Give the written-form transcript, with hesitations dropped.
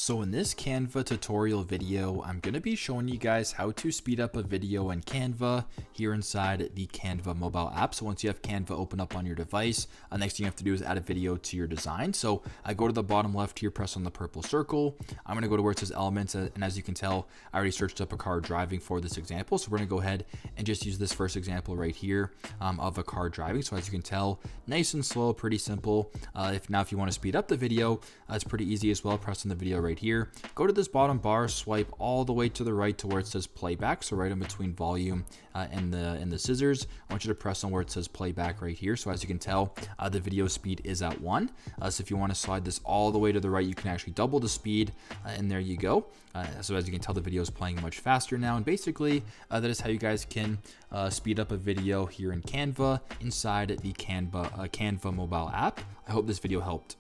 So in this Canva tutorial video, I'm going to be showing you guys how to speed up a video in Canva here inside the Canva mobile app. So once you have Canva open up on your device, next thing you have to do is add a video to your design. So I go to the bottom left here, press on the purple circle. I'm going to go to where it says elements. And as you can tell, I already searched up a car driving for this example. So we're going to go ahead and just use this first example right here of a car driving. So as you can tell, nice and slow, pretty simple. If you want to speed up the video, it's pretty easy as well. Press on the video right here, go to this bottom bar, swipe all the way to the right to where it says playback. So right in between volume and the scissors, I want you to press on where it says playback right here. So as you can tell, the video speed is at 1. So if you want to slide this all the way to the right, you can actually double the speed, and there you go. So as you can tell, the video is playing much faster now. And basically, that is how you guys can speed up a video here in Canva inside the Canva mobile app. I hope this video helped.